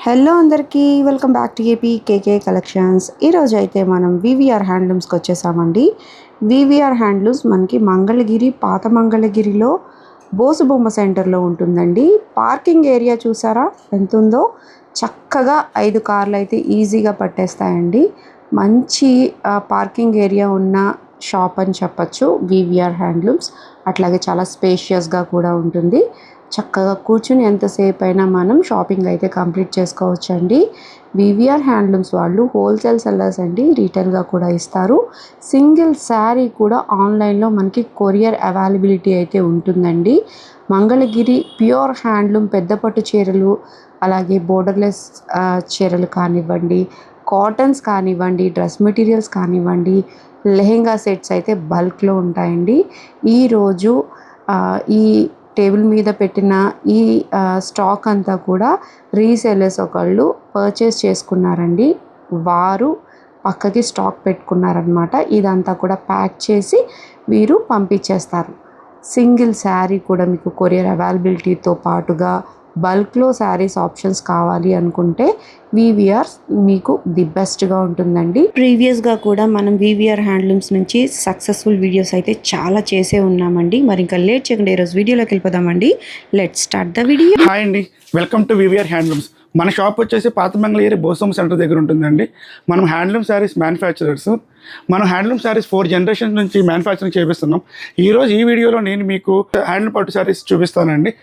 Hello అందరికీ welcome back to AP KK collections. ఈరోజు అయితే మనం వివిఆర్ హ్యాండ్లూమ్స్కి వచ్చేసామండి. వివిఆర్ హ్యాండ్లూమ్స్ మనకి మంగళగిరి, పాత మంగళగిరిలో బోసుబొమ్మ సెంటర్లో ఉంటుందండి. పార్కింగ్ ఏరియా చూసారా ఎంత ఉందో, చక్కగా 5 కార్లు అయితే ఈజీగా పట్టేస్తాయండి. మంచి పార్కింగ్ ఏరియా ఉన్న షాప్ అని చెప్పచ్చు వివిఆర్ హ్యాండ్లూమ్స్. అట్లాగే చాలా స్పేషియస్గా కూడా ఉంటుంది. చక్కగా కూర్చుని ఎంతసేపు అయినా మనం షాపింగ్ అయితే కంప్లీట్ చేసుకోవచ్చండి. వివిఆర్ హ్యాండ్లూమ్స్ వాళ్ళు హోల్సేల్ సెల్లర్స్ అండి, రీటైల్గా కూడా ఇస్తారు. సింగిల్ శారీ కూడా ఆన్లైన్లో మనకి కొరియర్ అవైలబిలిటీ అయితే ఉంటుందండి. మంగళగిరి ప్యూర్ హ్యాండ్లూమ్ పెద్ద పట్టు చీరలు, అలాగే బోర్డర్లెస్ చీరలు కానివ్వండి, కాటన్స్ కానివ్వండి, డ్రెస్ మెటీరియల్స్ కానివ్వండి, లెహెంగా సెట్స్ అయితే బల్క్లో ఉంటాయండి. ఈరోజు ఈ టేబుల్ మీద పెట్టిన ఈ స్టాక్ అంతా కూడా రీసేలర్స్ ఒకళ్ళు పర్చేస్ చేసుకున్నారండి. వారు పక్కకి స్టాక్ పెట్టుకున్నారనమాట. ఇదంతా కూడా ప్యాక్ చేసి వీరు పంపించేస్తారు. సింగిల్ శారీ కూడా మీకు కొరియర్ అవైలబిలిటీతో పాటుగా బల్క్లో శారీస్ ఆప్షన్స్ కావాలి అనుకుంటే వివిఆర్ మీకు ది బెస్ట్గా ఉంటుందండి. ప్రీవియస్గా కూడా మనం వివిఆర్ హ్యాండ్లూమ్స్ నుంచి సక్సెస్ఫుల్ వీడియోస్ అయితే చాలా చేసే ఉన్నామండి. మరి ఇంకా లేట్ చేయకుండా ఈరోజు వీడియోలోకి వెళ్ళిపోదామండి. Let start the video. Hi అండి, వెల్కమ్ టు వివిఆర్ హ్యాండ్లూమ్స్. మన షాప్ వచ్చేసి పాత మంగళగిరి బోసమ్మ సెంటర్ దగ్గర ఉంటుందండి. మనం హ్యాండ్లూమ్ శారీస్ మ్యానుఫ్యాక్చరర్స్. మనం హ్యాండ్లూమ్ శారీస్ 4 జనరేషన్స్ నుంచి మ్యానుఫ్యాక్చరింగ్ చేపిస్తున్నాం. ఈరోజు ఈ వీడియోలో నేను మీకు హ్యాండ్లూమ్ పట్టు శారీస్ చూపిస్తానండి.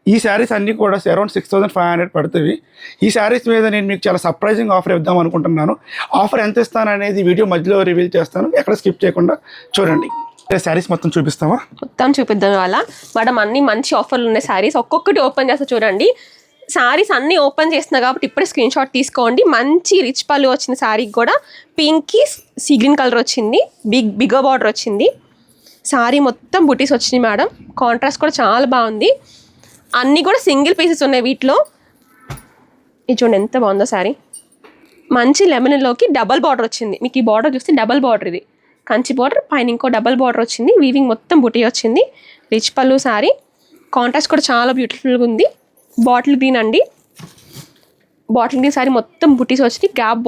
ఈ శారీస్ అన్నీ కూడా అరౌండ్ 6,500 పడుతుంది. ఈ శారీస్ మీద నేను మీకు చాలా సర్ప్రైజింగ్ ఆఫర్ ఇద్దాం అనుకుంటున్నాను. ఆఫర్ ఎంత ఇస్తాను అనేది వీడియో మధ్యలో రివీల్ చేస్తాను, ఎక్కడ స్కిప్ చేయకుండా చూడండి. శారీస్ మొత్తం చూపిస్తావా? మొత్తం చూపిద్దాం. ఇవాళ మేడం అన్ని మంచి ఆఫర్లు ఉన్నాయి. శారీస్ ఒక్కొక్కటి ఓపెన్ చేస్తా చూడండి. శారీస్ అన్నీ ఓపెన్ చేస్తున్నా కాబట్టి ఇప్పుడే స్క్రీన్ షాట్ తీసుకోండి. మంచి రిచ్ పళ్ళు వచ్చిన శారీకి కూడా పింక్కి సీ గ్రీన్ కలర్ వచ్చింది, బిగ్గర్ బార్డర్ వచ్చింది. శారీ మొత్తం బుటీస్ వచ్చినాయి మేడం. కాంట్రాస్ట్ కూడా చాలా బాగుంది. అన్నీ కూడా సింగిల్ పీసెస్ ఉన్నాయి వీటిలో. ఇది చూడండి ఎంత బాగుందో శారీ. మంచి లెమన్లోకి డబల్ బార్డర్ వచ్చింది. మీకు ఈ బార్డర్ చూస్తే డబల్ బార్డర్, ఇది కంచి బార్డర్, పైన ఇంకో డబల్ బార్డర్ వచ్చింది. వీవింగ్ మొత్తం బుటీ వచ్చింది. రిచ్ పళ్ళు శారీ. కాంట్రాస్ట్ కూడా చాలా బ్యూటిఫుల్గా ఉంది. బాటిల్ గ్రీన్ అండి. బాటిల్ గ్రీన్ శారీ మొత్తం బుటీస్ వచ్చింది. గ్యాప్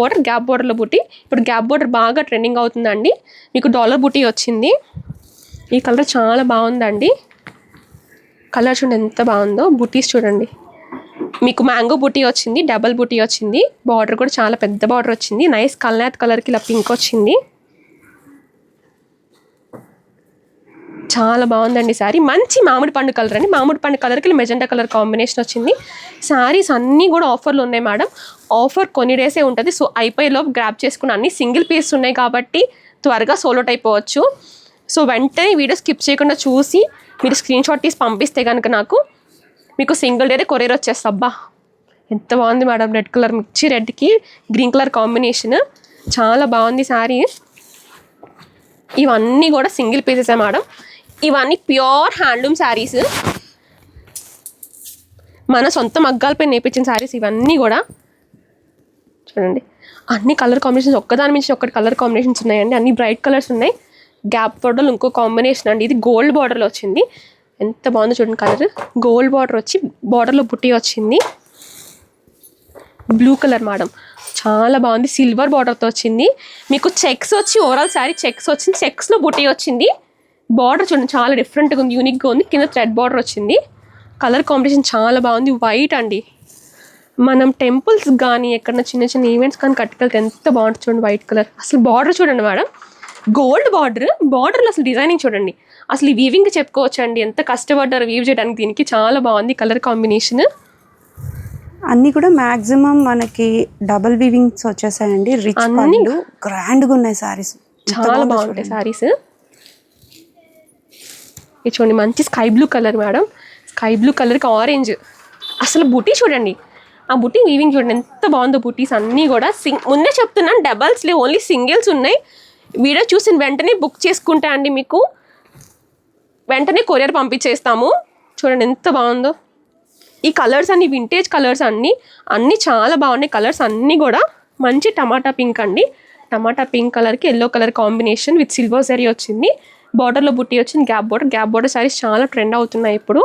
బార్డర్లో బుటీ. ఇప్పుడు గ్యాప్ బార్డర్ బాగా ట్రెండింగ్ అవుతుందండి. మీకు డాలర్ బుటీ వచ్చింది. ఈ కలర్ చాలా బాగుందండి. కలర్ చూడండి ఎంత బాగుందో. బుటీస్ చూడండి. మీకు మ్యాంగో బుటీ వచ్చింది, డబల్ బుటీ వచ్చింది. బార్డర్ కూడా చాలా పెద్ద బార్డర్ వచ్చింది. నైస్ కల్నాథ్ కలర్కి ఇలా పింక్ వచ్చింది. చాలా బాగుందండి శారీ. మంచి మామిడి పండు కలర్ అండి. మామిడి పండు కలర్కి మెజెంటా కలర్ కాంబినేషన్ వచ్చింది. శారీస్ అన్నీ కూడా ఆఫర్లు ఉన్నాయి మేడం. ఆఫర్ కొన్ని డేసే ఉంటుంది. సో అయిపోయేలోపు గ్రాప్ చేసుకున్న అన్ని సింగిల్ పీస్ ఉన్నాయి కాబట్టి త్వరగా సోల్అవుట్ అయిపోవచ్చు. సో వెంటనే వీడియో స్కిప్ చేయకుండా చూసి మీరు స్క్రీన్ షాట్ తీసి పంపిస్తే కనుక నాకు మీకు సింగిల్ డేనే కొరియర్ వచ్చేస్తా. అబ్బా ఎంత బాగుంది మేడం. రెడ్ కలర్, మిర్చి రెడ్కి గ్రీన్ కలర్ కాంబినేషన్ చాలా బాగుంది శారీ. ఇవన్నీ కూడా సింగిల్ పీసెసే మేడం. ఇవన్నీ ప్యూర్ హ్యాండ్లూమ్ శారీస్, మన సొంత మగ్గాలపై నేర్పించిన శారీస్ ఇవన్నీ కూడా. చూడండి అన్ని కలర్ కాంబినేషన్స్, ఒక్కదాని నుంచి ఒక్కటి కలర్ కాంబినేషన్స్ ఉన్నాయండి. అన్ని బ్రైట్ కలర్స్ ఉన్నాయి. గ్యాప్ బార్డర్లో ఇంకో కాంబినేషన్ అండి. ఇది గోల్డ్ బార్డర్లో వచ్చింది. ఎంత బాగుందో చూడండి కలర్. గోల్డ్ బార్డర్ వచ్చి బార్డర్లో బుట్టి వచ్చింది. బ్లూ కలర్ మేడం చాలా బాగుంది. సిల్వర్ బార్డర్తో వచ్చింది. మీకు చెక్స్ వచ్చి ఓవరాల్ శారీ చెక్స్ వచ్చింది. చెక్స్లో బుట్టి వచ్చింది. బార్డర్ చూడండి చాలా డిఫరెంట్గా ఉంది, యూనిక్గా ఉంది. కింద థ్రెడ్ బార్డర్ వచ్చింది. కలర్ కాంబినేషన్ చాలా బాగుంది. వైట్ అండి. మనం టెంపుల్స్ కానీ ఎక్కడన్నా చిన్న చిన్న ఈవెంట్స్ కానీ కట్టుకెళ్తే ఎంత బాగుంటుంది చూడండి. White colour. అసలు బార్డర్ చూడండి మేడం, గోల్డ్ బార్డర్. బార్డర్లో అసలు డిజైనింగ్ చూడండి. అసలు ఈ వీవింగ్ చెప్పుకోవచ్చు అండి, ఎంత కష్టపడ్డారు వీవ్ చేయడానికి. దీనికి చాలా బాగుంది కలర్ కాంబినేషన్. అన్నీ కూడా మ్యాక్సిమం మనకి డబల్ వీవింగ్స్ వచ్చేసాయండి. రిచ్ పళ్ళు, గ్రాండ్గా ఉన్నాయి శారీస్. చాలా బాగుంటాయి శారీస్. ఇది చూడండి మంచి sky blue colour madam. Sky blue కలర్కి ఆరెంజ్. అసలు బుటీ చూడండి, ఆ బుటీ వీవింగ్ చూడండి ఎంత బాగుందో. బుటీస్ అన్నీ కూడా ముందే చెప్తున్నాను డబల్స్ లేవు, ఓన్లీ సింగిల్స్ ఉన్నాయి. వీడియో చూసిన వెంటనే బుక్ చేసుకుంటా అండి, మీకు వెంటనే కొరియర్ పంపించేస్తాము. చూడండి ఎంత బాగుందో. ఈ కలర్స్ అన్ని వింటేజ్ కలర్స్ అన్నీ చాలా బాగున్నాయి. కలర్స్ అన్నీ కూడా మంచి టమాటా పింక్ అండి. టమాటా పింక్ కలర్కి yellow colour combination with silver zari వచ్చింది. బార్డర్లో బుట్టి వచ్చింది. గ్యాప్ బార్డర్ శారీస్ చాలా ట్రెండ్ అవుతున్నాయి ఇప్పుడు.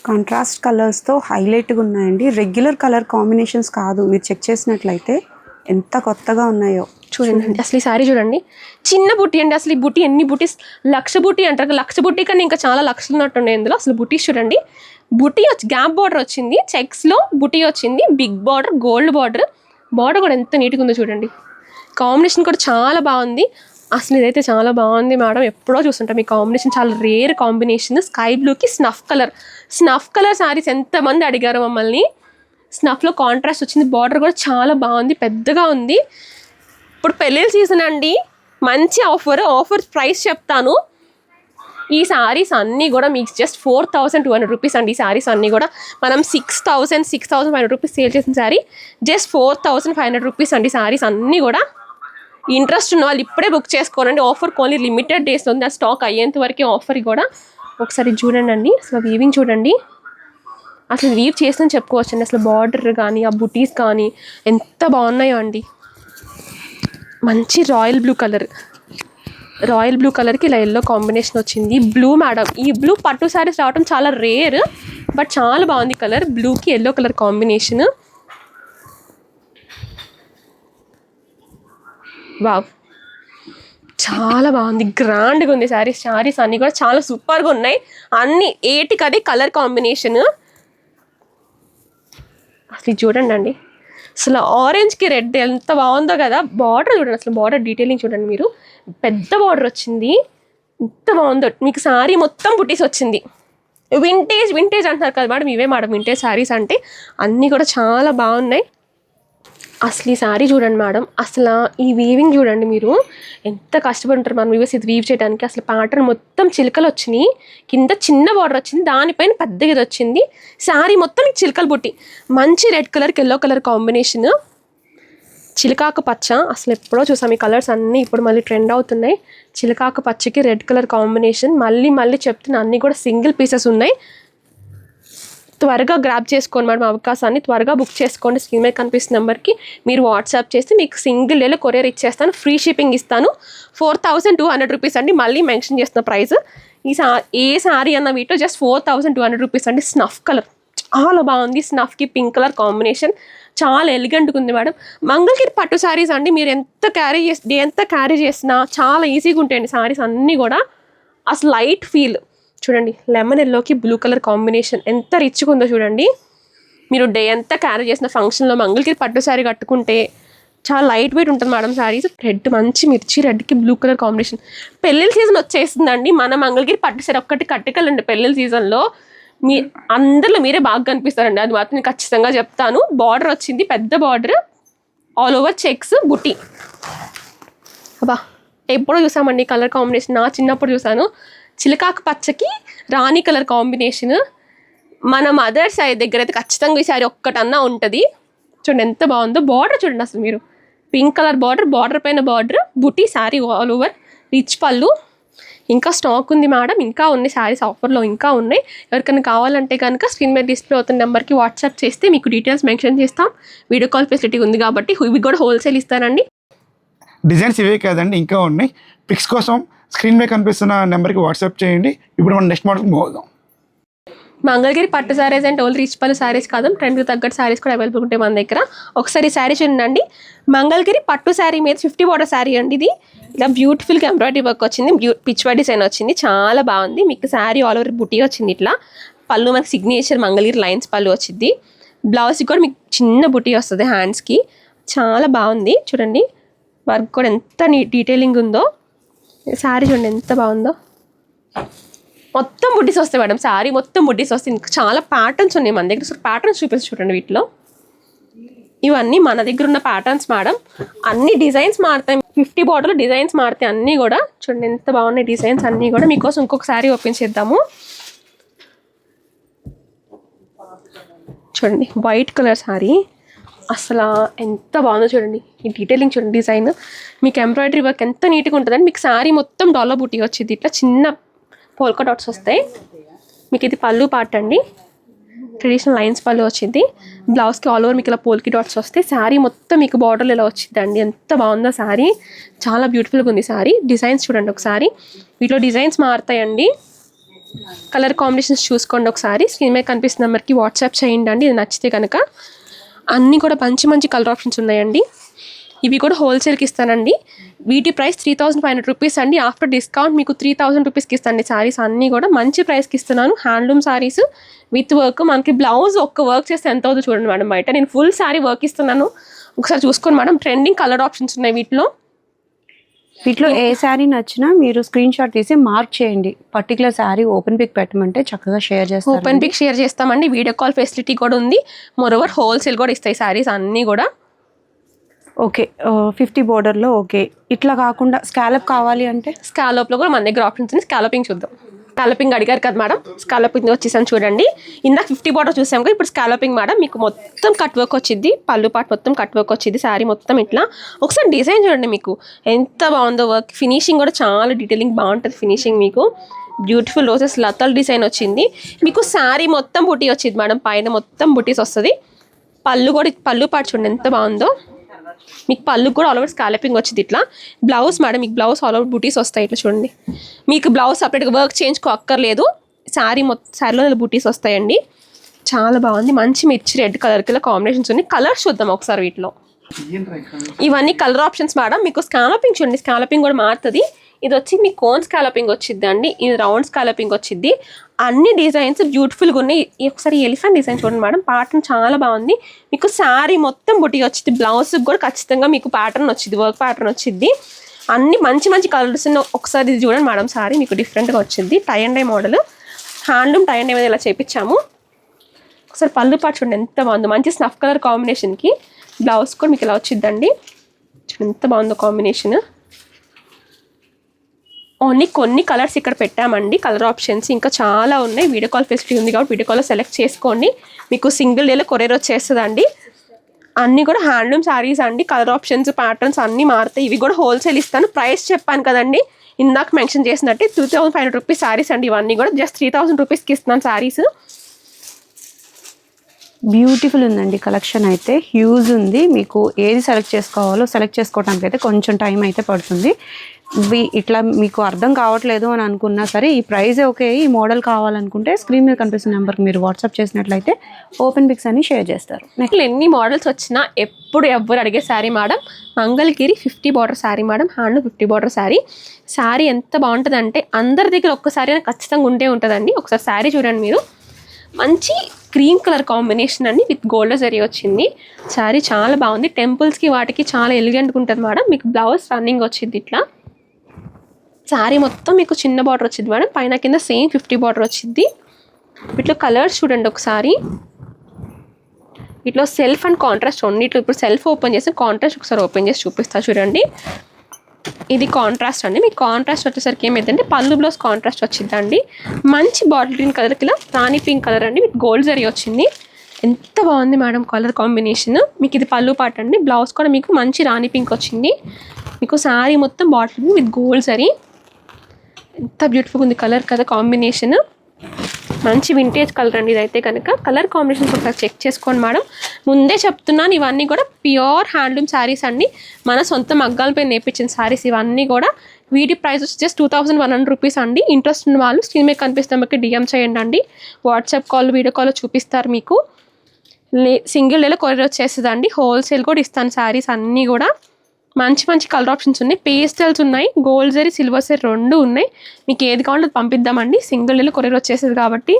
కాంట్రాస్ట్ కలర్స్తో హైలైట్గా ఉన్నాయండి. రెగ్యులర్ కలర్ కాంబినేషన్స్ కాదు, మీరు చెక్ చేసినట్లయితే ఎంత కొత్తగా ఉన్నాయో చూడండి. అసలు ఈ సారీ చూడండి, చిన్న బుట్టి అండి. అసలు ఈ బుట్టి ఎన్ని బుటీస్, లక్ష బుట్టి అంటారు. లక్ష బుట్టి కన్నా ఇంకా చాలా లక్షలు ఉన్నట్టున్నాయి ఇందులో. అసలు బుటీస్ చూడండి, బుటీ వచ్చి గ్యాప్ బార్డర్ వచ్చింది, చెక్స్లో బుటీ వచ్చింది, big border, gold border. Border కూడా ఎంత నీట్గా ఉందో చూడండి. కాంబినేషన్ కూడా చాలా బాగుంది. అసలు ఇదైతే చాలా బాగుంది మేడం, ఎప్పుడో చూస్తుంటాం ఈ కాంబినేషన్. చాలా రేర్ కాంబినేషన్. స్కై బ్లూకి snuff colour. Snuff colour saris ఎంతమంది అడిగారు మమ్మల్ని. స్నఫ్లో కాంట్రాస్ట్ వచ్చింది, బార్డర్ కూడా చాలా బాగుంది, పెద్దగా ఉంది. ఇప్పుడు పెళ్ళిళ్ళ సీజన్ అండి, మంచి ఆఫర్ ప్రైస్ చెప్తాను. ఈ శారీస్ అన్నీ కూడా మీకు జస్ట్ 4200 రూపీస్ అండి. ఈ శారీస్ అన్నీ కూడా మనం 6500 రూపీస్ సేల్ చేసిన శారీ జస్ట్ 4500 రూపీస్ అండి. శారీస్ అన్నీ కూడా ఇంట్రెస్ట్ ఉన్న వాళ్ళు ఇప్పుడే బుక్ చేసుకోనండి. ఆఫర్ ఓన్లీ లిమిటెడ్ డేస్ ఉంది, ఆ స్టాక్ అయ్యేంత వరకు ఆఫర్ కూడా. ఒకసారి చూడండి అండి, అసలు వీవింగ్ చూడండి, అసలు వీవ్ చేస్తుందని చెప్పుకోవచ్చు అండి. అసలు బార్డర్ కానీ ఆ బుటీస్ కానీ ఎంత బాగున్నాయో అండి. మంచి రాయల్ బ్లూ కలర్కి ఇలా ఎల్లో కాంబినేషన్ వచ్చింది. బ్లూ మేడం, ఈ బ్లూ పట్టు శారీస్ రావడం చాలా రేర్, బట్ చాలా బాగుంది కలర్. బ్లూకి ఎల్లో కలర్ కాంబినేషన్. వావ్, చాలా బాగుంది, గ్రాండ్గా ఉంది శారీస్ అన్నీ కూడా చాలా సూపర్గా ఉన్నాయి. అన్ని ఏటికి అదే కలర్ కాంబినేషన్. అసలు చూడండి అండి, అసలు ఆరెంజ్కి రెడ్ ఎంత బాగుందో కదా. బార్డర్ చూడండి, అసలు బార్డర్ డీటెయిలింగ్ చూడండి మీరు, పెద్ద బార్డర్ వచ్చింది, ఎంత బాగుందో. మీకు శారీ మొత్తం బుటీస్ వచ్చింది. వింటేజ్ అంటున్నారు కదా మేడం, ఇవే మేడం వింటేజ్ శారీస్ అంటే. అన్నీ కూడా చాలా బాగున్నాయి. అసలు ఈ శారీ చూడండి మేడం, అసలు ఈ వీవింగ్ చూడండి మీరు, ఎంత కష్టపడి ఉంటారు మనం వీవర్స్ ఇది వీవ్ చేయడానికి. అసలు ప్యాటర్న్ మొత్తం చిలుకలు వచ్చినాయి, కింద చిన్న బార్డర్ వచ్చింది, దానిపైన పెద్దగా ఇది వచ్చింది. శారీ మొత్తం చిలుకలు బుట్టి, మంచి రెడ్ కలర్కి ఎల్లో కలర్ కాంబినేషన్, చిలకాకు పచ్చ. అసలు ఎప్పుడో చూసాం ఈ కలర్స్ అన్నీ, ఇప్పుడు మళ్ళీ ట్రెండ్ అవుతున్నాయి. చిలకాకు పచ్చకి రెడ్ కలర్ కాంబినేషన్. మళ్ళీ చెప్తున్నా, అన్నీ కూడా సింగిల్ పీసెస్ ఉన్నాయి. త్వరగా గ్రాప్ చేసుకోండి మేడం అవకాశాన్ని, త్వరగా బుక్ చేసుకోండి. స్క్రీన్ మీద కనిపిస్తున్న నెంబర్కి మీరు వాట్సాప్ చేస్తే మీకు సింగిల్ డేలో కొరియర్ ఇచ్చేస్తాను, ఫ్రీ షిప్పింగ్ ఇస్తాను. 4200 రూపీస్ అండి, మళ్ళీ మెన్షన్ చేస్తున్న ప్రైస్. ఏ శారీ అన్న వీటిలో జస్ట్ 4200 రూపీస్ అండి. స్నఫ్ కలర్ చాలా బాగుంది, స్నఫ్కి పింక్ కలర్ కాంబినేషన్ చాలా ఎలిగెంట్గా ఉంది మేడం. మంగళగిరి పట్టు శారీస్ అండి, మీరు ఎంత క్యారీ చేసినా చాలా ఈజీగా ఉంటాయండి శారీస్ అన్నీ కూడా. అసలు లైట్ ఫీల్ చూడండి, లెమన్ ఎల్లోకి బ్లూ కలర్ కాంబినేషన్ ఎంత రిచ్గా ఉందో చూడండి. మీరు డే అంతా క్యారీ చేసిన ఫంక్షన్లో మంగళగిరి పట్టు శారీ కట్టుకుంటే చాలా లైట్ వెయిట్ ఉంటుంది మేడం శారీస్. రెడ్, మంచి మిర్చి రెడ్కి బ్లూ కలర్ కాంబినేషన్. పెళ్ళిళ్ళ సీజన్ వచ్చేసిందండి, మన మంగళగిరి పట్టు శారీ ఒక్కటి కట్టుకెళ్ళండి పెళ్ళిళ్ళ సీజన్లో. అందరిలో మీరే బాగా కనిపిస్తారండి, అది మాత్రం నేను ఖచ్చితంగా చెప్తాను. బార్డర్ వచ్చింది, పెద్ద బార్డర్, ఆల్ ఓవర్ చెక్స్, బుట్టి. అబ్బా, ఎప్పుడో చూసామండి కలర్ కాంబినేషన్, నా చిన్నప్పుడు చూసాను. చిలకాకు పచ్చకి రాణి కలర్ కాంబినేషన్. మన మదర్ సైడ్ దగ్గర అయితే ఖచ్చితంగా ఈ శారీ ఒక్కటన్నా ఉంటుంది. చూడండి ఎంత బాగుందో. బార్డర్ చూడండి అసలు మీరు, పింక్ కలర్ బార్డర్ పైన బార్డర్, బుటీ, శారీ ఆల్ ఓవర్, రిచ్ పళ్ళు. ఇంకా స్టాక్ ఉంది మేడం, ఇంకా ఉన్నాయి శారీస్ ఆఫర్లో ఇంకా ఉన్నాయి. ఎవరికైనా కావాలంటే కనుక స్క్రీన్ మీద డిస్ప్లే అవుతున్న నెంబర్కి వాట్సాప్ చేస్తే మీకు డీటెయిల్స్ మెన్షన్ చేస్తాం. వీడియో కాల్ ఫెసిలిటీ ఉంది కాబట్టి ఇవి కూడా హోల్సేల్ ఇస్తానండి. డిజైన్స్ ఇవే కాదండి, ఇంకా ఉన్నాయి. పిక్స్ కోసం స్క్రీన్ మీద కనిపిస్తున్న నెంబర్కి వాట్సాప్ చేయండి. ఇప్పుడు మనం నెక్స్ట్ మోడల్కి పోదాం. మంగళగిరి పట్టు శారీస్ అంటే ఓన్లీ రిచ్ పళ్ళు శారీస్ కాదు, ట్రెండ్కి తగ్గట్టు శారీస్ కూడా అవైలబుల్ ఉంటాయి మన దగ్గర. ఒకసారి ఈ శారీ చూడండి, మంగళగిరి పట్టు శారీ మీద 50 బార్డర్ శారీ అండి. ఇది ఇలా బ్యూటిఫుల్గా ఎంబ్రాయిడరీ వర్క్ వచ్చింది, పిచ్వా డిజైన్ వచ్చింది, చాలా బాగుంది. మీకు శారీ ఆల్ ఓవర్ బుటీ వచ్చింది. ఇట్లా పళ్ళు మనకి సిగ్నేచర్ మంగళగిరి లైన్స్ పళ్ళు వచ్చింది. బ్లౌజ్కి కూడా మీకు చిన్న బుటీ వస్తుంది హ్యాండ్స్కి, చాలా బాగుంది. చూడండి వర్క్ కూడా ఎంత డీటెయిలింగ్ ఉందో. శారీ చూడండి ఎంత బాగుందో, మొత్తం బుడ్డీస్ వస్తాయి మేడం. శారీ మొత్తం బుడ్డీస్ వస్తాయి. ఇంకా చాలా ప్యాటర్న్స్ ఉన్నాయి మన దగ్గర, ప్యాటర్న్స్ చూపిస్తే చూడండి. వీటిలో ఇవన్నీ మన దగ్గర ఉన్న ప్యాటర్న్స్ మేడం. అన్ని డిజైన్స్ మారుతాయి, 50 బార్డర్లో డిజైన్స్ మారుతాయి అన్నీ కూడా. చూడండి ఎంత బాగున్నాయి డిజైన్స్ అన్నీ కూడా. మీకోసం ఇంకొక శారీ ఓపెన్ చేద్దాము. చూడండి వైట్ కలర్ శారీ, అసలు ఎంత బాగుందో చూడండి. ఈ డీటెయిలింగ్ చూడండి, డిజైన్ మీకు ఎంబ్రాయిడరీ వర్క్ ఎంత నీట్గా ఉంటుందండి. మీకు శారీ మొత్తం డాలర్ బుటీ వచ్చింది, ఇట్లా చిన్న పోల్కా డాట్స్ వస్తాయి. మీకు ఇది పళ్ళు పార్ట్ అండి, ట్రెడిషనల్ లైన్స్ పళ్ళు వచ్చింది. బ్లౌజ్కి ఆల్ ఓవర్ మీకు ఇలా పోల్కి డాట్స్ వస్తాయి. శారీ మొత్తం మీకు బార్డర్లో ఇలా వచ్చిందండి. ఎంత బాగుందో శారీ, చాలా బ్యూటిఫుల్గా ఉంది శారీ. డిజైన్స్ చూడండి ఒకసారి, వీటిలో డిజైన్స్ మారుతాయండి. కలర్ కాంబినేషన్స్ చూసుకోండి ఒకసారి. స్క్రీన్ మీద కనిపిస్తున్న నెంబర్కి వాట్సాప్ చేయండి అండి. ఇది నచ్చితే కనుక. అన్నీ కూడా మంచి మంచి కలర్ ఆప్షన్స్ ఉన్నాయండి. ఇవి కూడా హోల్సేల్కి ఇస్తానండి. వీటి ప్రైస్ 3500 రూపీస్ అండి. ఆఫ్టర్ డిస్కౌంట్ మీకు 3000 రూపీస్కి ఇస్తానండి. శారీస్ అన్నీ కూడా మంచి ప్రైస్కి ఇస్తున్నాను. Handloom saris with work. మనకి బ్లౌజ్ ఒక్క వర్క్ చేస్తే ఎంత అవుతుందో చూడండి మేడం. బయట నేను ఫుల్ శారీ వర్క్ ఇస్తున్నాను, ఒకసారి చూసుకోండి మేడం. ట్రెండింగ్ కలర్ ఆప్షన్స్ ఉన్నాయి వీటిలో. ఏ శారీ నచ్చినా మీరు స్క్రీన్ షాట్ తీసి మార్క్ చేయండి. పర్టికులర్ శారీ ఓపెన్ పిక్ పెట్టమంటే చక్కగా షేర్ చేస్తాం. ఓపెన్ పిక్ షేర్ చేస్తామండి. వీడియో కాల్ ఫెసిలిటీ కూడా ఉంది. మోరోవర్ హోల్సేల్ కూడా ఇస్తాయి శారీస్ అన్నీ కూడా. ఓకే, 50 బోర్డర్లో ఓకే. ఇట్లా కాకుండా స్కాలప్ కావాలి అంటే స్కాలప్లో కూడా మన దగ్గర ఆప్షన్స్ ఉంది. స్కాలపింగ్ చూద్దాం. స్కాలపింగ్ అడిగారు కదా మేడం, స్కాలపింగ్ వచ్చేసాను చూడండి. ఇందాక 50 బార్డర్ చూసాం కదా, ఇప్పుడు స్కాలపింగ్ మేడం. మీకు మొత్తం కట్ వర్క్ వచ్చింది, పళ్ళు పాటు మొత్తం కట్ వర్క్ వచ్చింది, శారీ మొత్తం ఇట్లా. ఒకసారి డిజైన్ చూడండి, మీకు ఎంత బాగుందో వర్క్. ఫినిషింగ్ కూడా చాలా డీటెయిలింగ్ బాగుంటుంది ఫినిషింగ్. మీకు బ్యూటిఫుల్ రోజెస్ లతల్ డిజైన్ వచ్చింది. మీకు శారీ మొత్తం బుటీ వచ్చింది మేడం, పైన మొత్తం బుటీస్ వస్తుంది. పళ్ళు కూడా, పళ్ళు పాటు చూడండి ఎంత బాగుందో. మీకు పళ్ళు కూడా ఆల్ ఓవర్ స్కాలపింగ్ వచ్చింది ఇట్లా. బ్లౌజ్ మేడం, మీకు బ్లౌజ్ ఆల్ ఓవర్ బుటీస్ వస్తాయి ఇట్లా చూడండి. మీకు బ్లౌజ్ సపరేట్గా వర్క్ చేయించుకో అక్కర్లేదు. శారీ శారీలో బుటీస్ వస్తాయండి. చాలా బాగుంది. మంచి మిర్చి రెడ్ కలర్ కిలా కాంబినేషన్స్ ఉన్నాయి. కలర్స్ చూద్దాం ఒకసారి వీటిలో. ఇవన్నీ కలర్ ఆప్షన్స్ మేడం. మీకు స్కాలపింగ్ చూడండి, స్కాలపింగ్ కూడా మారుతుంది. ఇది వచ్చి మీకు కోన్ స్కాలపింగ్ వచ్చింది అండి, ఇది రౌండ్ స్కాలపింగ్ వచ్చింది. అన్ని డిజైన్స్ బ్యూటిఫుల్గా ఉన్నాయి. ఒకసారి ఎలిఫెంట్ డిజైన్ చూడండి మేడం, ప్యాటర్న్ చాలా బాగుంది. మీకు శారీ మొత్తం బుటీ వచ్చింది. బ్లౌజ్కి కూడా ఖచ్చితంగా మీకు ప్యాటర్న్ వచ్చింది, వర్క్ ప్యాటర్న్ వచ్చింది. అన్ని మంచి మంచి కలర్స్. ఒకసారి ఇది చూడండి మేడం, శారీ మీకు డిఫరెంట్గా వచ్చింది. Tie and dye model, handloom tie and dye మీద ఇలా చేపించాము. ఒకసారి పళ్ళు పాటు చూడండి ఎంత బాగుందో, మంచి స్నఫ్ కలర్ కాంబినేషన్కి. బ్లౌజ్ కూడా మీకు ఇలా వచ్చిందండి, చూడండి ఎంత బాగుందో కాంబినేషన్. ఓన్లీ కొన్ని కలర్స్ ఇక్కడ పెట్టామండి, కలర్ ఆప్షన్స్ ఇంకా చాలా ఉన్నాయి. వీడియో కాల్ ఫెసిలిటీ ఉంది కాబట్టి వీడియో కాల్లో సెలెక్ట్ చేసుకోండి. మీకు సింగిల్ డేలో కొరియర్ వచ్చేస్తుందండి. అన్నీ కూడా హ్యాండ్లూమ్ శారీస్ అండి. కలర్ ఆప్షన్స్ ప్యాటర్న్స్ అన్నీ మారుతాయి. ఇవి కూడా హోల్సేల్ ఇస్తాను. ప్రైస్ చెప్పాను కదండి ఇందాక మెన్షన్ చేసినట్టు, 2500 రూపీస్ శారీస్ అండి. ఇవన్నీ కూడా జస్ట్ 3000 రూపీస్కి ఇస్తున్నాను శారీస్. బ్యూటిఫుల్ ఉందండి కలెక్షన్ అయితే, హ్యూజ్ ఉంది. మీకు ఏది సెలెక్ట్ చేసుకోవాలో సెలెక్ట్ చేసుకోవడానికి అయితే కొంచెం టైం అయితే పడుతుంది. ఇట్లా మీకు అర్థం కావట్లేదు అని అనుకున్నా సరే, ఈ ప్రైస్ ఓకే, ఈ మోడల్ కావాలనుకుంటే స్క్రీన్ మీద కనిపిస్తున్న నెంబర్కి మీరు వాట్సాప్ చేసినట్లయితే ఓపెన్ పిక్స్ అన్ని షేర్ చేస్తారు. ఎన్ని మోడల్స్ వచ్చినా ఎప్పుడు ఎవ్వరు అడిగే sari madam, Mangalagiri 50 border sari madam. Hand 50 border sari. Sari ఎంత బాగుంటుందంటే అందరి దగ్గర ఒక్కసారి ఖచ్చితంగా ఉంటే ఉంటుందండి. ఒకసారి శారీ చూడండి మీరు. మంచి క్రీమ్ కలర్ కాంబినేషన్ అండి, విత్ గోల్డ్ జరీ వచ్చింది. శారీ చాలా బాగుంది. టెంపుల్స్కి వాటికి చాలా ఎలిగెంట్గా ఉంటుంది మేడం. మీకు బ్లౌజ్ రన్నింగ్ వచ్చింది ఇట్లా. శారీ మొత్తం మీకు చిన్న బార్డర్ వచ్చింది మేడం, పైన కింద సేమ్ 50 బార్డర్ వచ్చింది. వీటిలో కలర్స్ చూడండి ఒకసారి. వీటిలో సెల్ఫ్ అండ్ కాంట్రాస్ట్ ఉంది. ఇట్లా ఇప్పుడు సెల్ఫ్ ఓపెన్ చేసి కాంట్రాస్ట్ ఒకసారి ఓపెన్ చేసి చూపిస్తా చూడండి. ఇది కాంట్రాస్ట్ అండి. మీకు కాంట్రాస్ట్ వచ్చేసరికి ఏమైందంటే పళ్ళు బ్లౌజ్ కాంట్రాస్ట్ వచ్చిందండి. మంచి బాటిల్ గ్రీన్ కలర్ కిలా రాణి పింక్ కలర్ అండి, విత్ గోల్డ్ జరీ వచ్చింది. ఎంత బాగుంది మేడం కలర్ కాంబినేషన్. మీకు ఇది పళ్ళు పాట అండి. బ్లౌజ్ కూడా మీకు మంచి రాణి పింక్ వచ్చింది. మీకు శారీ మొత్తం బాటిల్ విత్ గోల్డ్ జరీ. ఎంత బ్యూటిఫుల్ ఉంది కలర్ కదా కాంబినేషన్. మంచి వింటేజ్ కలర్ అండి ఇదైతే కనుక. కలర్ కాంబినేషన్స్ ఒకసారి చెక్ చేసుకోండి మేడం. ముందే చెప్తున్నాను, ఇవన్నీ కూడా ప్యూర్ హ్యాండ్లూమ్ శారీస్ అండి. మన సొంత మగ్గాలపై నేర్పించిన శారీస్ ఇవన్నీ కూడా. వీటి ప్రైస్ వచ్చి జస్ట్ 2100 రూపీస్ అండి. ఇంట్రెస్ట్ ఉన్న వాళ్ళు స్క్రీన్ మీద కనిపిస్తున్న బట్టి డిఎం చేయండి అండి. వాట్సాప్ కాల్, వీడియో కాల్ చూపిస్తారు మీకు. సింగిల్ డేలో కొరియర్ వచ్చేస్తుందండి. హోల్సేల్ కూడా ఇస్తాను శారీస్ అన్నీ కూడా. మంచి మంచి కలర్ ఆప్షన్స్ ఉన్నాయి. పేస్టల్స్ ఉన్నాయి, గోల్డ్ జరీ, సిల్వర్ జరీ రెండు ఉన్నాయి. మీకు ఏది కావాలో అది పంపిద్దామండి. సింగిల్ డేలో కొరియర్ వచ్చేసేది కాబట్టి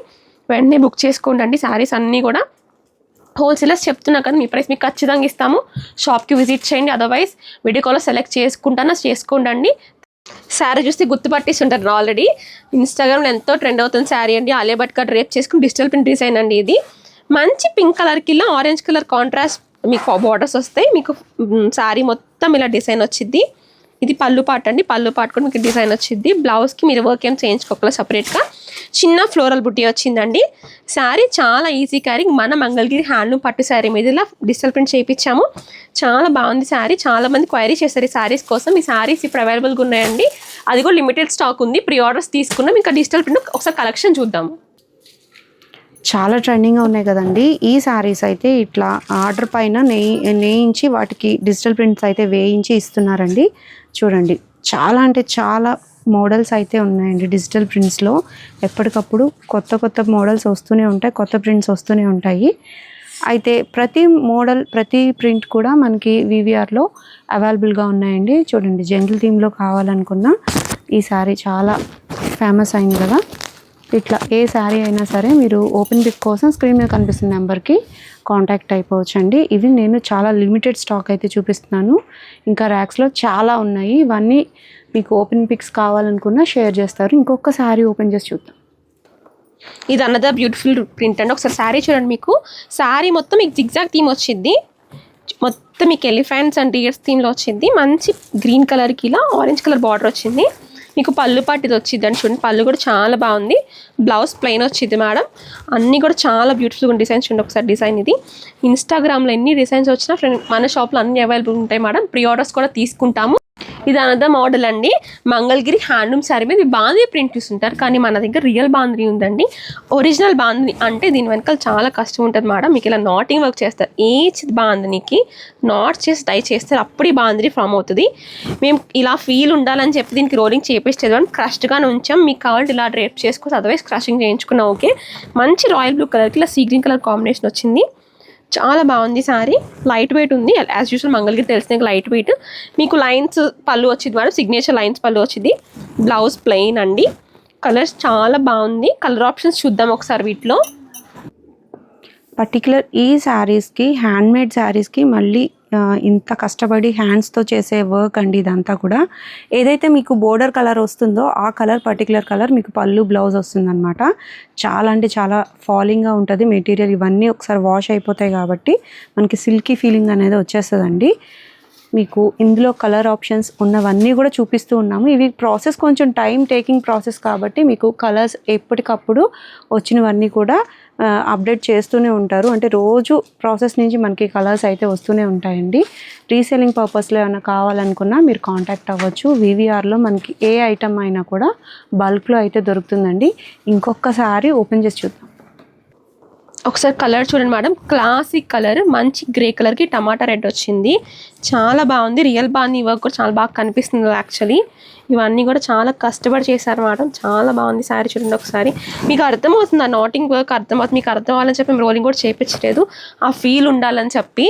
వెంటనే బుక్ చేసుకోండి అండి. శారీస్ అన్నీ కూడా హోల్సేలర్స్ చెప్తున్నా కదా, మీ ప్రైస్ మీకు ఖచ్చితంగా ఇస్తాము. షాప్కి విజిట్ చేయండి. అదర్వైజ్ వీడియో కాల్లో సెలెక్ట్ చేసుకుంటానా చేసుకోండి అండి. శారీ చూస్తే గుర్తుపట్టేసి ఉంటారు ఆల్రెడీ. ఇన్స్టాగ్రామ్లో ఎంతో ట్రెండ్ అవుతుంది శారీ అండి. ఆలియా భట్ కట్ రేప్ చేసుకుని డిజిటల్ ప్రింట్ డిజైన్ అండి ఇది. మంచి పింక్ కలర్కి ఇలా ఆరెంజ్ కలర్ కాంట్రాస్ట్ మీకు బార్డర్స్ వస్తాయి. మీకు శారీ మొత్తం ఇలా డిజైన్ వచ్చింది. ఇది పళ్ళు పాట అండి. పళ్ళు పాట కూడా మీకు డిజైన్ వచ్చింది. బ్లౌజ్కి మీరు వర్క్ ఏం చేయించుకోవాలి, సపరేట్గా చిన్న ఫ్లోరల్ బుట్టి వచ్చిందండి. శారీ చాలా ఈజీ క్యారింగ్. మన మంగళగిరి హ్యాండ్లూమ్ పట్టు శారీ మీద ఇలా డిజిటల్ ప్రింట్ చేయించాము. చాలా బాగుంది శారీ. చాలా మంది క్వైరీ చేస్తారు ఈ శారీస్ కోసం. ఈ శారీస్ ఇప్పుడు అవైలబుల్గా ఉన్నాయండి. అది కూడా లిమిటెడ్ స్టాక్ ఉంది. ప్రీ ఆర్డర్స్ తీసుకున్నాం. ఇంకా డిజిటల్ ప్రింట్ ఒకసారి కలెక్షన్ చూద్దాము. చాలా ట్రెండింగ్గా ఉన్నాయి కదండి ఈ శారీస్ అయితే. ఇట్లా ఆర్డర్ పైన నేయించి వాటికి డిజిటల్ ప్రింట్స్ అయితే వేయించి ఇస్తున్నారండి. చూడండి, చాలా అంటే చాలా మోడల్స్ అయితే ఉన్నాయండి డిజిటల్ ప్రింట్స్లో. ఎప్పటికప్పుడు కొత్త కొత్త మోడల్స్ వస్తూనే ఉంటాయి, కొత్త ప్రింట్స్ వస్తూనే ఉంటాయి. అయితే ప్రతి మోడల్ ప్రతి ప్రింట్ కూడా మనకి వివిఆర్లో అవైలబుల్గా ఉన్నాయండి. చూడండి, జంగిల్ థీమ్లో కావాలనుకున్న ఈ శారీ చాలా ఫేమస్ అయింది కదా. ఇట్లా ఏ శారీ అయినా సరే మీరు ఓపెన్ పిక్ కోసం స్క్రీన్ మీద కనిపిస్తున్న నెంబర్కి కాంటాక్ట్ అయిపోవచ్చండి. ఇవి నేను చాలా లిమిటెడ్ స్టాక్ అయితే చూపిస్తున్నాను, ఇంకా ర్యాక్స్లో చాలా ఉన్నాయి. ఇవన్నీ మీకు ఓపెన్ పిక్స్ కావాలనుకున్నా షేర్ చేస్తారు. ఇంకొక శారీ ఓపెన్ చేసి చూద్దాం. ఇది అనదర్ బ్యూటిఫుల్ ప్రింట్ అండి. ఒకసారి శారీ చూడండి. మీకు శారీ మొత్తం మీకు జిగ్జాగ్ థీమ్ వచ్చింది, మొత్తం మీకు ఎలిఫెంట్స్ అండ్ డియర్స్ థీమ్లో వచ్చింది. మంచి గ్రీన్ కలర్కి ఇలా ఆరెంజ్ కలర్ బార్డర్ వచ్చింది. మీకు పళ్ళు పాటు ఇది వచ్చింది అని చూడండి, పళ్ళు కూడా చాలా బాగుంది. బ్లౌజ్ ప్లెయిన్ వచ్చింది మేడం. అన్నీ కూడా చాలా బ్యూటిఫుల్గా డిజైన్స్ చూడండి. ఒకసారి డిజైన్ ఇది ఇన్స్టాగ్రామ్లో ఎన్ని డిజైన్స్ వచ్చినా మన షాప్లో అన్ని అవైలబుల్ ఉంటాయి మేడం. ప్రీ ఆర్డర్స్ కూడా తీసుకుంటాము. ఇది అనదర్ మోడల్ అండి, మంగళగిరి హ్యాండ్లూమ్ శారీ మీద బాంధీ ప్రింట్ చూస్తుంటారు, కానీ మన దగ్గర రియల్ బాంధీ ఉందండి. ఒరిజినల్ బాంధీ అంటే దీని వెనకాల చాలా కష్టం ఉంటుంది మేడం. మీకు ఇలా నాటింగ్ వర్క్ చేస్తారు, ఈచ్ బాంధీకి నాట్స్ చేసి డై చేస్తారు, అప్పుడు ఈ బాంధీ ఫామ్ అవుతుంది. మేము ఇలా ఫీల్ ఉండాలని చెప్పి దీనికి రోలింగ్ చేపించేది, క్రష్డ్గానే ఉంచాం. మీకు కావాలంటే ఇలా డ్రేప్ చేసుకోవచ్చు, అదర్వైజ్ క్రషింగ్ చేయించుకున్నా ఓకే. మంచి రాయల్ బ్లూ కలర్కి ఇలా సీ గ్రీన్ కలర్ కాంబినేషన్ వచ్చింది. చాలా బాగుంది శారీ, లైట్ వెయిట్ ఉంది. యాజ్ యూజువల్ మంగళగిరి తెలిసిన లైట్ వెయిట్. మీకు లైన్స్ పళ్ళు వచ్చింది మేడం, సిగ్నేచర్ లైన్స్ పళ్ళు వచ్చింది. బ్లౌజ్ ప్లెయిన్ అండి. కలర్స్ చాలా బాగుంది. కలర్ ఆప్షన్స్ చూద్దాం ఒకసారి వీటిలో. పర్టికులర్ ఈ శారీస్కి, హ్యాండ్మేడ్ శారీస్కి మళ్ళీ ఇంత కష్టపడి హ్యాండ్స్తో చేసే వర్క్ అండి ఇదంతా కూడా. ఏదైతే మీకు బోర్డర్ కలర్ వస్తుందో ఆ కలర్, పర్టికులర్ కలర్ మీకు పళ్ళు బ్లౌజ్ వస్తుందన్నమాట. చాలా అంటే చాలా ఫాలింగ్గా ఉంటుంది మెటీరియల్. ఇవన్నీ ఒకసారి వాష్ అయిపోతాయి కాబట్టి మనకి సిల్కీ ఫీలింగ్ అనేది వచ్చేస్తుందండి. మీకు ఇందులో కలర్ ఆప్షన్స్ ఉన్నవన్నీ కూడా చూపిస్తూ ఉన్నాము. ఇవి ప్రాసెస్ కొంచెం టైం టేకింగ్ ప్రాసెస్ కాబట్టి మీకు కలర్స్ ఎప్పటికప్పుడు వచ్చినవన్నీ కూడా అప్డేట్ చేస్తూనే ఉంటారు. అంటే రోజు ప్రాసెస్ నుంచి మనకి కలర్స్ అయితే వస్తూనే ఉంటాయండి. రీసేలింగ్ పర్పస్లో ఏమైనా కావాలనుకున్నా మీరు కాంటాక్ట్ అవ్వచ్చు. వివిఆర్లో మనకి ఏ ఐటమ్ అయినా కూడా బల్క్లో అయితే దొరుకుతుందండి. ఇంకొకసారి ఓపెన్ చేసి చూద్దాం. ఒకసారి కలర్ చూడండి మేడం, క్లాసిక్ కలర్, మంచి గ్రే కలర్కి టమాటా రెడ్ వచ్చింది. చాలా బాగుంది. రియల్ బాగుంది. వర్క్ కూడా చాలా బాగా కనిపిస్తుంది యాక్చువల్లీ. ఇవన్నీ కూడా చాలా కష్టపడి చేశారు మేడం. చాలా బాగుంది శారీ చూడండి. ఒకసారి మీకు అర్థమవుతుంది, ఆ నాటింగ్ వర్క్ అర్థమవుతుంది. మీకు అర్థం అవ్వాలని చెప్పి మేము రోలింగ్ కూడా చేయించలేదు, ఆ ఫీల్ ఉండాలని చెప్పి.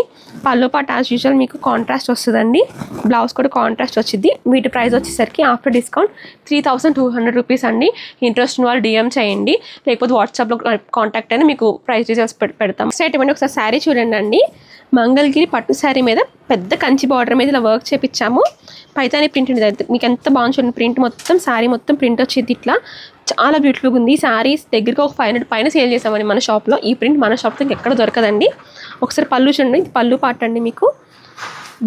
పళ్ళు పాటు యాజ్ యూజువల్ మీకు కాంట్రాస్ట్ వస్తుందండి. బ్లౌజ్ కూడా కాంట్రాస్ట్ వచ్చింది. వీటి ప్రైస్ వచ్చేసరికి ఆఫ్టర్ డిస్కౌంట్ 3200 రూపీస్ అండి. ఇంట్రెస్ట్ ఉన్న వాళ్ళు డిఎం చేయండి, లేకపోతే వాట్సాప్లో కాంటాక్ట్ అయినా మీకు ప్రైస్ డీటెయిల్స్ పెడతాం. సెట్ ఇవ్వండి. ఒకసారి శారీ చూడండి అండి. మంగళగిరి పట్టు శారీ మీద పెద్ద కంచి బార్డర్ మీద ఇలా వర్క్ చేపించాము. పైతాని ప్రింట్ ఉంటుంది. మీకు ఎంత బాగుంది చూడండి. ప్రింట్ మొత్తం శారీ మొత్తం ప్రింట్ వచ్చేది ఇట్లా. చాలా బ్యూటిఫుల్గా ఉంది. ఈ శారీస్ దగ్గరికి ఒక 500 పైన సేల్ చేసామండి మన షాప్లో. ఈ ప్రింట్ మన షాప్లో ఎక్కడ దొరకదండి. ఒకసారి పళ్ళు చూడండి, ఇది పళ్ళు పార్ట్ అండి. మీకు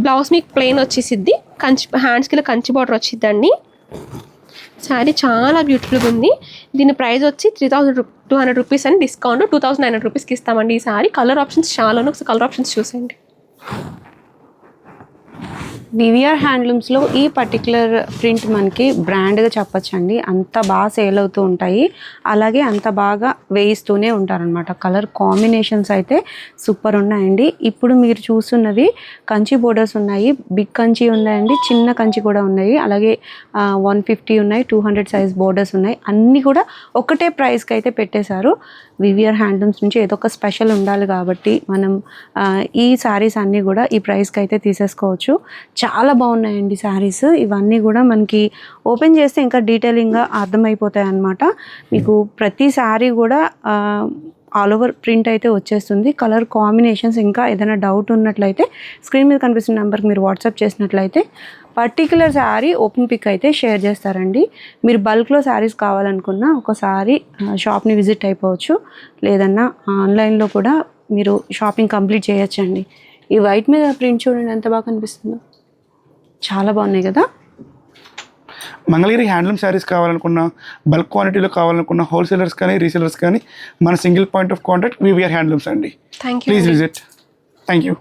బ్లౌజ్ మీకు ప్లెయిన్ వచ్చేసిద్ది, కంచి హ్యాండ్స్కి ఇలా కంచి బార్డర్ వచ్చిద్దండి. శారీ చాలా బ్యూటిఫుల్గా ఉంది. దీని ప్రైస్ వచ్చి 3200 రూపీస్ అని డిస్కౌంట్ 2900 రూపీస్కి ఇస్తామండి. ఈ శారీ కలర్ ఆప్షన్స్ చాలా ఉన్నాయి. ఒకసారి కలర్ ఆప్షన్స్ చూసేయండి. వివిఆర్ హ్యాండ్లూమ్స్లో ఈ పర్టికులర్ ప్రింట్ మనకి బ్రాండ్గా చెప్పచ్చండి. అంత బాగా సేల్ అవుతూ ఉంటాయి, అలాగే అంత బాగా వేయిస్తూనే ఉంటారనమాట. కలర్ కాంబినేషన్స్ అయితే సూపర్ ఉన్నాయండి. ఇప్పుడు మీరు చూస్తున్నవి కంచి బోర్డర్స్ ఉన్నాయి, బిగ్ కంచి ఉన్నాయండి, చిన్న కంచి కూడా ఉన్నాయి, అలాగే 150 ఉన్నాయి, 200 సైజ్ బోర్డర్స్ ఉన్నాయి. అన్నీ కూడా ఒకటే ప్రైస్కి అయితే పెట్టేశారు. వివిఆర్ హ్యాండ్లూమ్స్ నుంచి ఏదో ఒక స్పెషల్ ఉండాలి కాబట్టి మనం ఈ శారీస్ అన్నీ కూడా ఈ ప్రైస్కి అయితే తీసేసుకోవచ్చు. చాలా బాగున్నాయండి శారీస్. ఇవన్నీ కూడా మనకి ఓపెన్ చేస్తే ఇంకా డీటెయిలింగ్గా అర్థమైపోతాయి అన్నమాట. మీకు ప్రతి శారీ కూడా ఆల్ ఓవర్ ప్రింట్ అయితే వచ్చేస్తుంది. కలర్ కాంబినేషన్స్ ఇంకా ఏదైనా డౌట్ ఉన్నట్లయితే స్క్రీన్ మీద కనిపిస్తున్న నెంబర్కి మీరు వాట్సాప్ చేసినట్లయితే పర్టికులర్ శారీ ఓపెన్ పిక్ అయితే షేర్ చేస్తారండి. మీరు బల్క్లో శారీస్ కావాలనుకున్నా ఒకసారి షాప్ని విజిట్ అయిపోవచ్చు, లేదన్నా ఆన్లైన్లో కూడా మీరు షాపింగ్ కంప్లీట్ చేయొచ్చండి. ఈ వైట్ మీద ప్రింట్ చూడండి ఎంత బాగా కనిపిస్తుందో, చాలా బాగున్నాయి కదా. మంగళగిరి హ్యాండ్లూమ్ శారీస్ కావాలనుకున్నా, బల్క్ క్వాంటిటీలో కావాలనుకున్న హోల్సేలర్స్ కానీ రీసేలర్స్ కానీ మన single point of contact VVR handlooms అండి. Thank you. Please visit. Thank you.